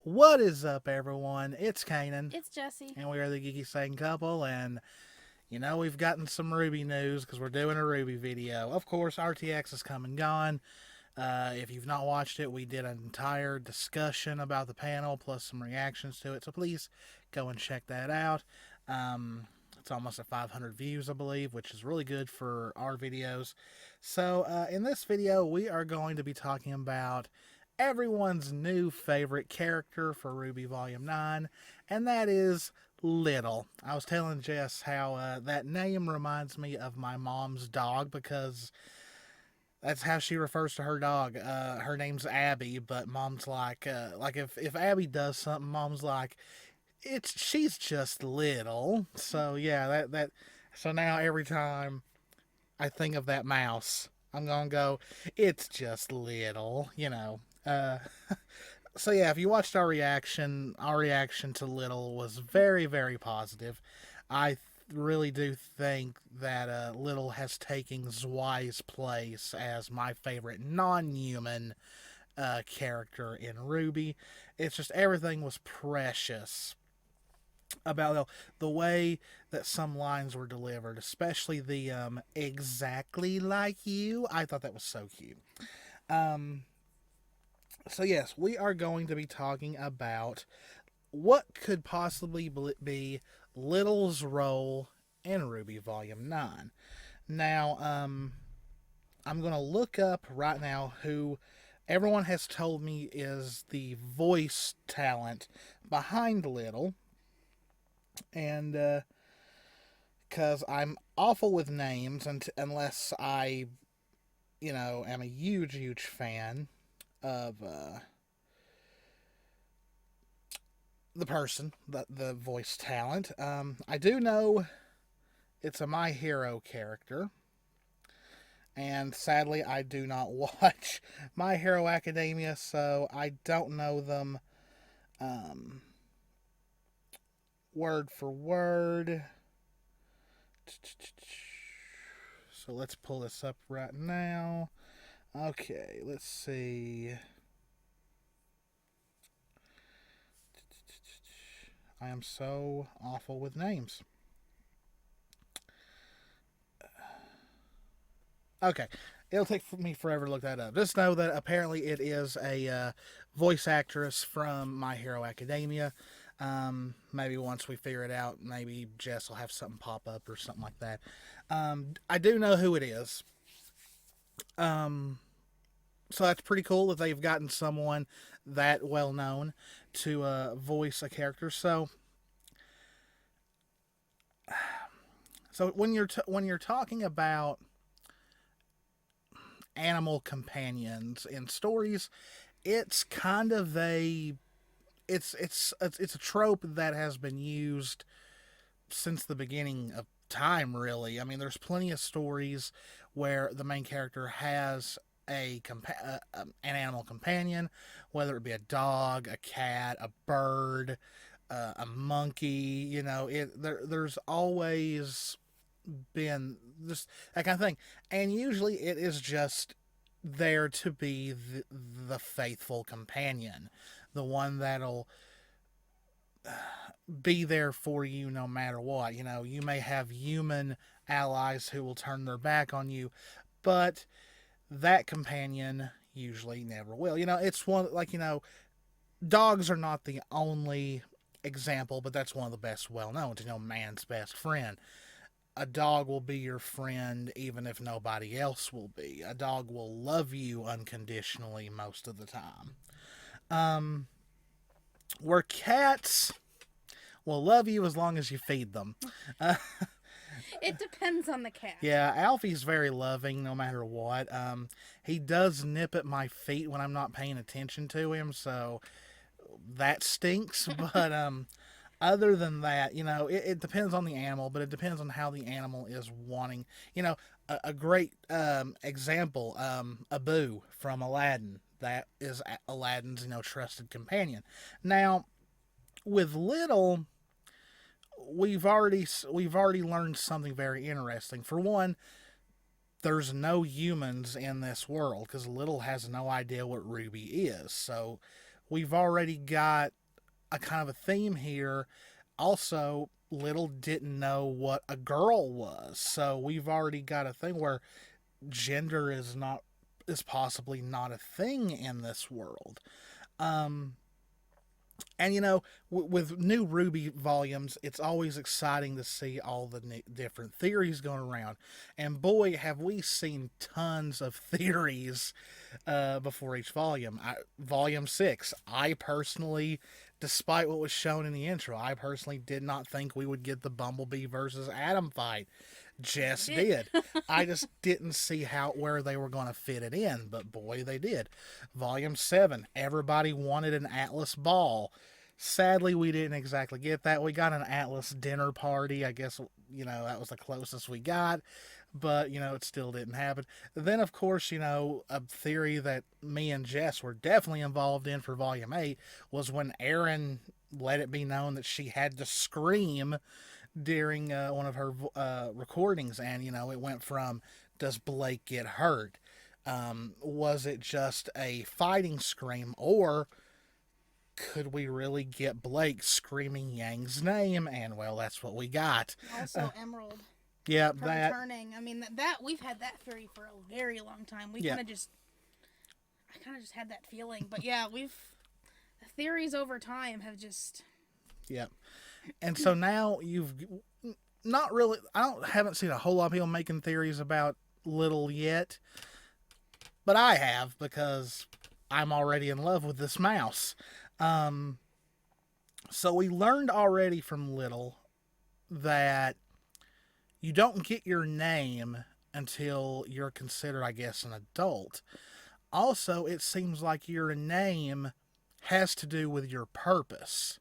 What is up, everyone? It's Kanan, It's Jessie. and we are the Geeky Sane Couple. And we've gotten some RWBY news because we're doing a RWBY video. Of course, RTX is come and gone. If you've not watched it, we did an entire discussion about the panel plus some reactions to it. So please go and check that out. It's almost at 500 views, I believe, which is really good for our videos. So in this video, we are going to be talking about everyone's new favorite character for RWBY Volume 9, and that is Little. I was telling Jess how that name reminds me of my mom's dog because that's how she refers to her dog. Her name's Abby, but mom's like if Abby does something, mom's like, she's just little. So yeah, so now every time I think of that mouse, I'm gonna go, it's just little. Uh, so yeah, if you watched our reaction to Little was very, very positive. I really do think that Little has taken Zwei's place as my favorite non-human character in RWBY. It's just everything was precious about the way that some lines were delivered, especially the exactly like you. I thought that was so cute. Um, so, yes, we are going to be talking about what could possibly be Little's role in RWBY Volume 9. Now, I'm going to look up right now who everyone has told me is the voice talent behind Little. And because I'm awful with names, unless I, am a huge, huge fan of the person, the voice talent. I do know it's a My Hero character, and sadly, I do not watch My Hero Academia, so I don't know them word for word. So let's pull this up right now. Okay, let's see. I am so awful with names. Okay, it'll take me forever to look that up. Just know that apparently it is a voice actress from My Hero Academia. Maybe once we figure it out, maybe Jess will have something pop up or something like that. I do know who it is. Um, so that's pretty cool that they've gotten someone that well known to voice a character. So when you're talking about animal companions in stories, it's kind of it's a trope that has been used since the beginning of time, really. I mean, there's plenty of stories where the main character has an animal companion, whether it be a dog, a cat, a bird, a monkey. There's always been just that kind of thing, and usually it is just there to be the faithful companion, the one that'll be there for you no matter what. You may have human allies who will turn their back on you, but that companion usually never will. It's one dogs are not the only example, but that's one of the best well known. Man's best friend. A dog will be your friend even if nobody else will be. A dog will love you unconditionally most of the time. Um, where cats will love you as long as you feed them. Uh, It depends on the cat. yeah, Alfie's very loving no matter what. He does nip at my feet when I'm not paying attention to him, so that stinks. But other than that, it depends on the animal, but it depends on how the animal is wanting. A great example, Abu from Aladdin. That is Aladdin's, trusted companion. Now, with Little, we've already learned something very interesting. For one, there's no humans in this world because Little has no idea what RWBY is. So we've already got a kind of a theme here. Also, Little didn't know what a girl was, so we've already got a thing where gender is possibly not a thing in this world. Um, and with new RWBY volumes, it's always exciting to see all the different theories going around. And boy, have we seen tons of theories before each volume. Volume 6, I personally, despite what was shown in the intro, I personally did not think we would get the Bumblebee versus Atom fight. Jess did. I just didn't see where they were going to fit it in, but boy, they did. Volume 7, everybody wanted an Atlas ball. Sadly, we didn't exactly get that. We got an Atlas dinner party. I guess, that was the closest we got, but, it still didn't happen. Then, of course, a theory that me and Jess were definitely involved in for Volume 8 was when Erin let it be known that she had to scream during one of her recordings, and it went from, does Blake get hurt? Was it just a fighting scream, or could we really get Blake screaming Yang's name? And well, that's what we got. Also, Emerald. Yeah, that returning. I mean, that we've had that theory for a very long time. I kind of just had that feeling, but yeah, the theories over time have just. Yeah. And so now you've not really, haven't seen a whole lot of people making theories about Little yet, but I have, because I'm already in love with this mouse. So we learned already from Little that you don't get your name until you're considered, I guess, an adult. Also, it seems like your name has to do with your purpose.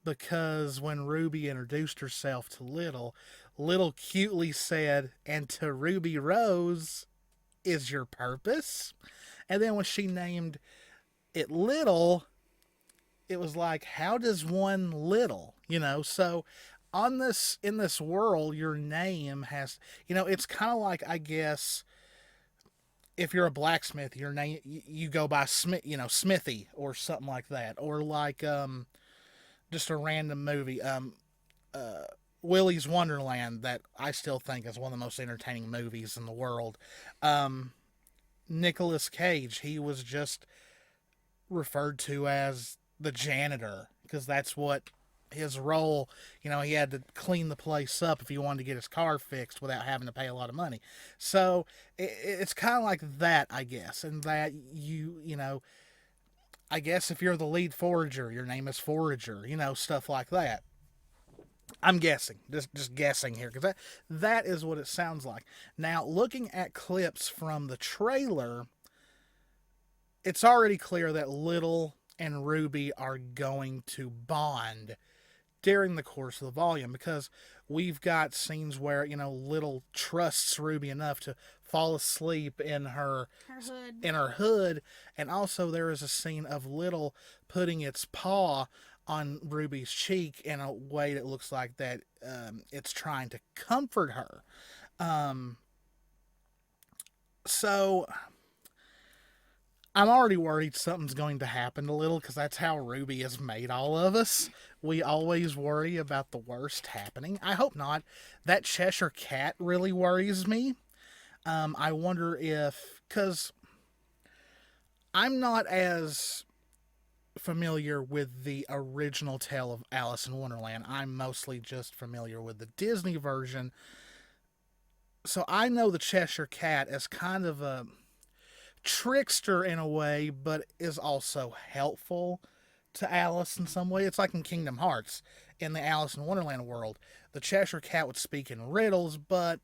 Because when RWBY introduced herself to Little, Little cutely said, and to Ruby Rose is your purpose. And then when she named it Little, it was like, how does one little? So in this world, your name has, it's kind of like, I guess, if you're a blacksmith, your name, you go by Smithy or something like that. Or like, just a random movie, Willy's Wonderland, that I still think is one of the most entertaining movies in the world. Nicolas Cage, he was just referred to as the janitor, because that's what his role, he had to clean the place up if he wanted to get his car fixed without having to pay a lot of money. So it's kind of like that, I guess, and that I guess if you're the lead forager, your name is Forager, stuff like that. I'm guessing, just guessing here, because that is what it sounds like. Now, looking at clips from the trailer, it's already clear that Little and RWBY are going to bond during the course of the volume, because we've got scenes where, Little trusts RWBY enough to fall asleep in her hood, and also there is a scene of Little putting its paw on RWBY's cheek in a way that looks like that it's trying to comfort her. So I'm already worried something's going to happen to Little, because that's how RWBY has made all of us. We always worry about the worst happening. I hope not. That Cheshire Cat really worries me. I wonder if, because I'm not as familiar with the original tale of Alice in Wonderland. I'm mostly just familiar with the Disney version. So I know the Cheshire Cat as kind of a trickster in a way, but is also helpful to Alice in some way. It's like in Kingdom Hearts. In the Alice in Wonderland world, the Cheshire Cat would speak in riddles, but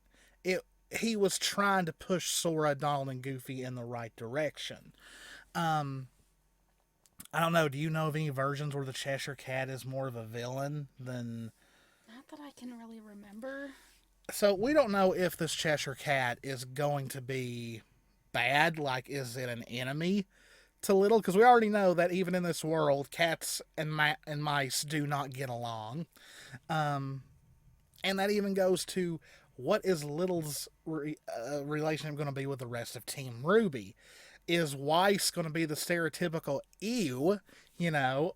he was trying to push Sora, Donald, and Goofy in the right direction. I don't know. Do you know of any versions where the Cheshire Cat is more of a villain than... Not that I can really remember. So we don't know if this Cheshire Cat is going to be bad. Like, is it an enemy to Little? Because we already know that even in this world, cats and mice do not get along. And that even goes to, what is Little's relationship going to be with the rest of Team RWBY? is Weiss going to be the stereotypical ew,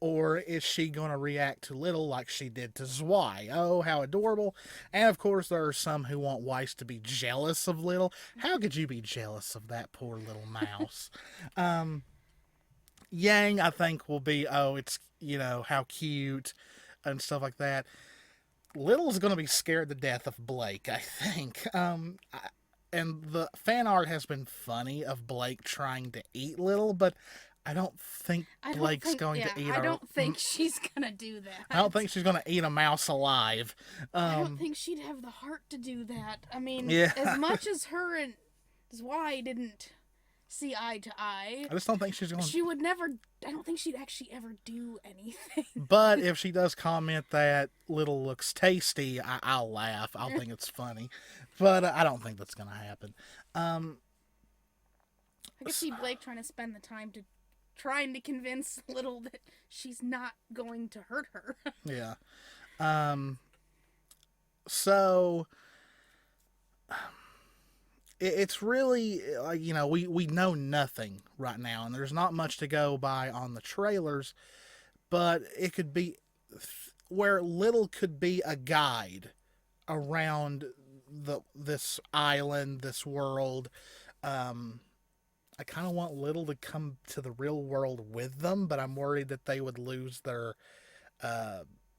or is she going to react to Little like she did to Zwei? Oh, how adorable. And of course, there are some who want Weiss to be jealous of Little. How could you be jealous of that poor little mouse? Yang, I think, will be, oh, it's, how cute and stuff like that. Little's going to be scared to death of Blake, I think. And the fan art has been funny of Blake trying to eat Little, but I don't think Blake's going to eat her. I don't think she's going to do that. I don't think she's going to eat a mouse alive. I don't think she'd have the heart to do that. I mean, yeah. As much as her and Zwei didn't see eye to eye, I just don't think she's going to... She would never... I don't think she'd actually ever do anything. But if she does comment that Little looks tasty, I'll laugh. I'll think it's funny. But I don't think that's going to happen. I could see Blake trying to spend the time trying to convince Little that she's not going to hurt her. Yeah. So it's really, we know nothing right now, and there's not much to go by on the trailers, but it could be where Little could be a guide around this island, this world. I kind of want Little to come to the real world with them, but I'm worried that they would lose their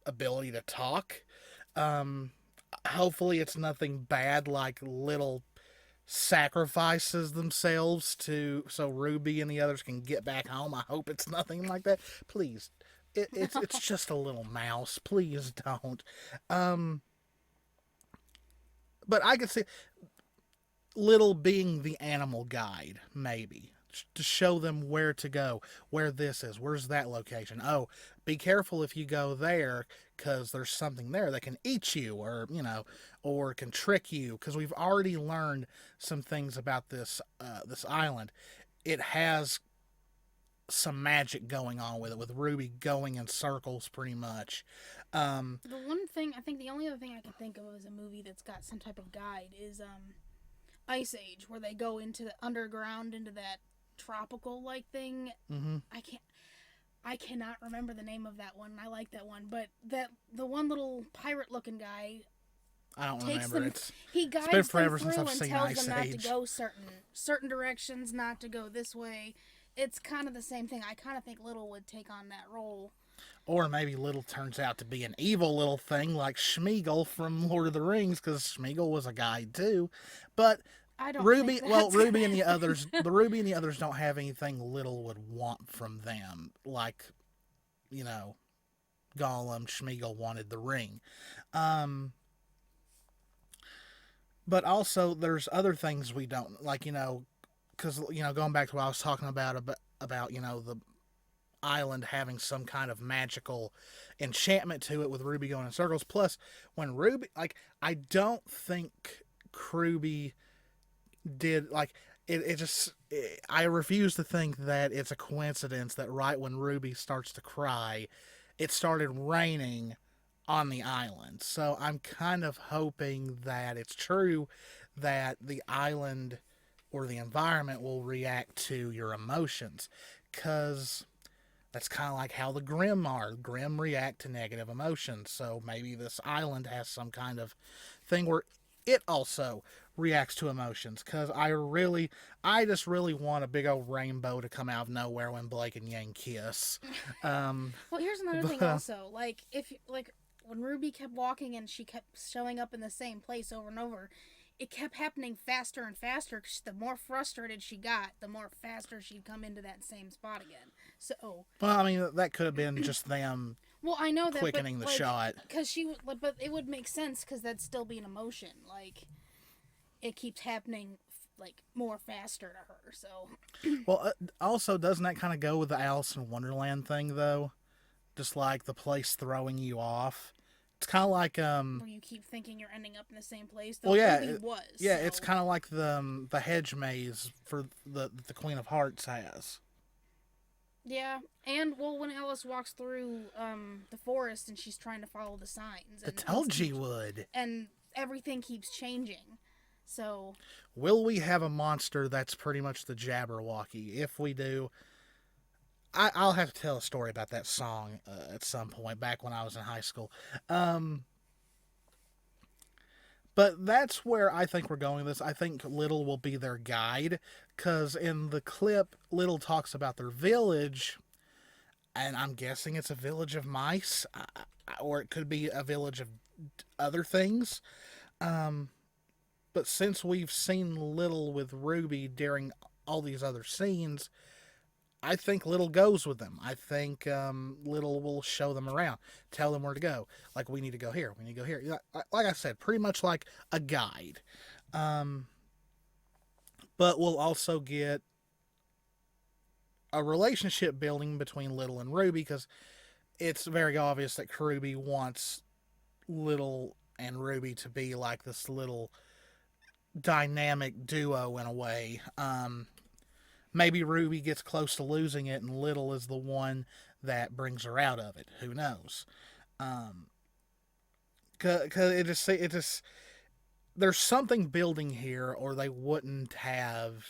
ability to talk. Hopefully it's nothing bad like Little sacrifices themselves so RWBY and the others can get back home. I hope it's nothing like that. Please. It's just a little mouse. Please don't. But I could see Little being the animal guide, maybe, to show them where to go, where this is, where's that location. Oh, be careful if you go there, because there's something there that can eat you, or can trick you, because we've already learned some things about this island. It has some magic going on with it, with RWBY going in circles pretty much. The one thing, I think the only other thing I can think of as a movie that's got some type of guide is Ice Age, where they go into the underground, into that tropical like thing. Mm-hmm. I cannot remember the name of that one. I like that one, but the one little pirate looking guy, I don't remember. He guides it's been forever them since through I've and seen tells Ice them not Age. to go certain directions, not to go this way. It's kind of the same thing. I kind of think Little would take on that role. Or maybe Little turns out to be an evil little thing like Smeagol from Lord of the Rings, because Smeagol was a guide too. But I don't RWBY, think well, RWBY and the others don't have anything Little would want from them, like, Gollum, Smeagol wanted the ring. But also there's other things we don't, like, because, going back to what I was talking about, the island having some kind of magical enchantment to it with RWBY going in circles. Plus, when RWBY, I don't think RWBY did, I refuse to think that it's a coincidence that right when RWBY starts to cry, it started raining on the island. So I'm kind of hoping that it's true that the island or the environment will react to your emotions, because that's kind of like how the Grimm are. Grimm react to negative emotions. So maybe this island has some kind of thing where it also reacts to emotions. Because I just really want a big old rainbow to come out of nowhere when Blake and Yang kiss. Well, here's another thing also. When RWBY kept walking and she kept showing up in the same place over and over, it kept happening faster and faster, because the more frustrated she got, the more faster she'd come into that same spot again. So, well, I mean, that could have been just them. Well, I know that, quickening the shot. Because but it would make sense, because that'd still be an emotion. It keeps happening more faster to her. So. Well, also, doesn't that kind of go with the Alice in Wonderland thing, though? Just like the place throwing you off. It's kind of like where you keep thinking you're ending up in the same place. Well, yeah, so. It's kind of like the hedge maze for the Queen of Hearts has. Yeah, and when Alice walks through the forest and she's trying to follow the signs. I told you would. And everything keeps changing. So, Will we have a monster that's pretty much the Jabberwocky? If we do, I'll have to tell a story about that song at some point back when I was in high school. Um, but that's where I think we're going with this. I think Little will be their guide because in the clip, Little talks about their village, and I'm guessing it's a village of mice, or it could be a village of other things. Um, but since we've seen Little with Ruby during all these other scenes, I think Little goes with them. I think Little will show them around, tell them where to go. Like, we need to go here, we need to go here. Like I said, pretty much like a guide. Um, but we'll also get a relationship building between Little and Ruby because it's very obvious that Ruby wants Little and Ruby to be like this little dynamic duo in a way. Maybe Ruby gets close to losing it, and Little is the one that brings her out of it. Who knows? Cause it just there's something building here, or they wouldn't have.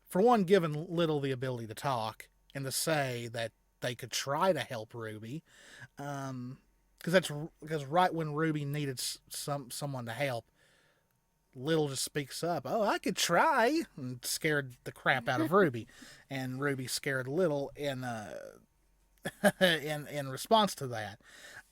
For one, given Little the ability to talk and to say that they could try to help Ruby, because right when Ruby needed someone to help, Little just speaks up. Oh, I could try, and scared the crap out of Ruby, and Ruby scared Little in response to that.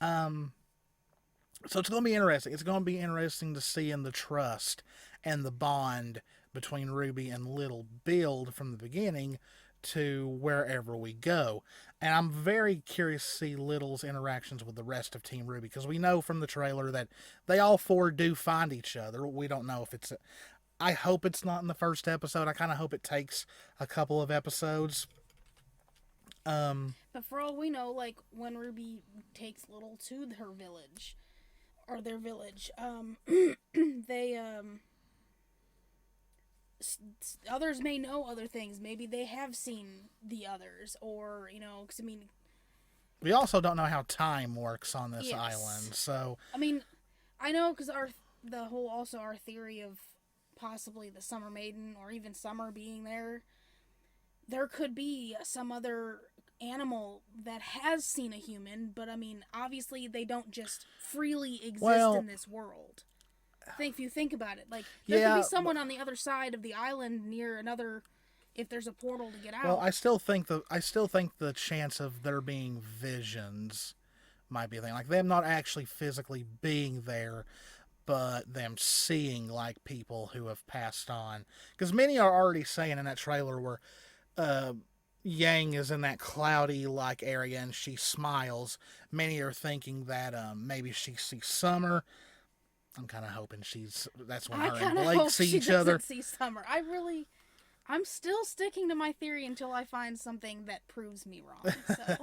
So it's going to be interesting. It's going to be interesting to see in the trust and the bond between Ruby and Little build from the beginning to wherever we go. And I'm very curious to see Little's interactions with the rest of Team RWBY, because we know from the trailer that they all four do find each other. We don't know if it's... I hope it's not in the first episode. I kind of hope it takes a couple of episodes. but for all we know, like when Ruby takes Little to her village or their village, they others may know other things. Maybe they have seen the others, or because I mean, we also don't know how time works on this yes. island. So I mean, I know because our theory of possibly the Summer Maiden or even Summer being there. There could be some other animal that has seen a human, but I mean, obviously they don't just freely exist in this world. If you think about it, like there could be someone on the other side of the island near another, if there's a portal to get out. Well, I still think the chance of there being visions might be a thing, like them not actually physically being there, but them seeing like people who have passed on. Because many are already saying in that trailer where Yang is in that cloudy like area and she smiles. Many are thinking that maybe she sees Summer. I'm kind of hoping that's when her and Blake see each other. See Summer. I'm still sticking to my theory until I find something that proves me wrong. So.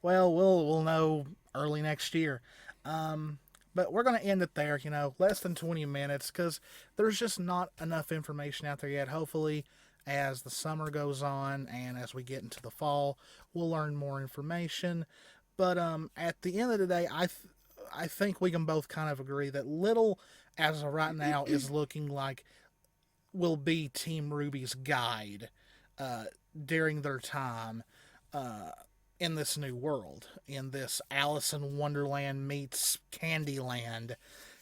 Well, we'll know early next year. But we're going to end it there, less than 20 minutes, because there's just not enough information out there yet. Hopefully, as the summer goes on and as we get into the fall, we'll learn more information. But at the end of the day, I think we can both kind of agree that Little, as of right now, is looking like will be Team RWBY's guide during their time in this new world, in this Alice in Wonderland meets Candyland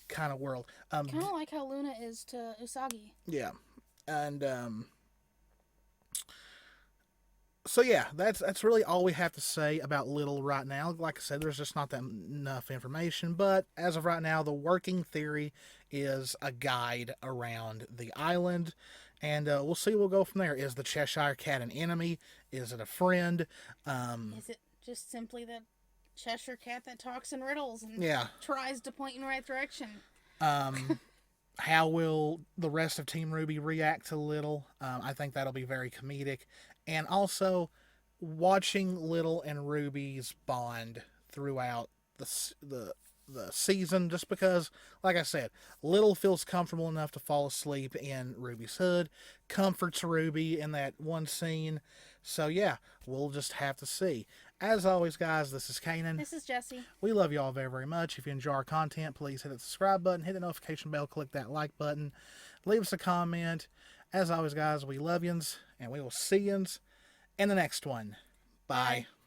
kind of world. Kind of like how Luna is to Usagi. Yeah, and so yeah, that's really all we have to say about Little right now. Like I said, there's just not that enough information, but as of right now, the working theory is a guide around the island, and we'll see. We'll go from there. Is the Cheshire Cat an enemy? Is it a friend? Is it just simply the Cheshire Cat that talks in riddles and tries to point in the right direction? How will the rest of Team RWBY react to Little? I think that'll be very comedic. And also, watching Little and Ruby's bond throughout the season, just because, like I said, Little feels comfortable enough to fall asleep in Ruby's hood, comforts Ruby in that one scene. So yeah, we'll just have to see. As always, guys, this is Kanan. This is Jessie. We love you all very, very much. If you enjoy our content, please hit the subscribe button, hit the notification bell, click that like button, leave us a comment. As always, guys, we love yous, and we will see yous in the next one. Bye. Bye.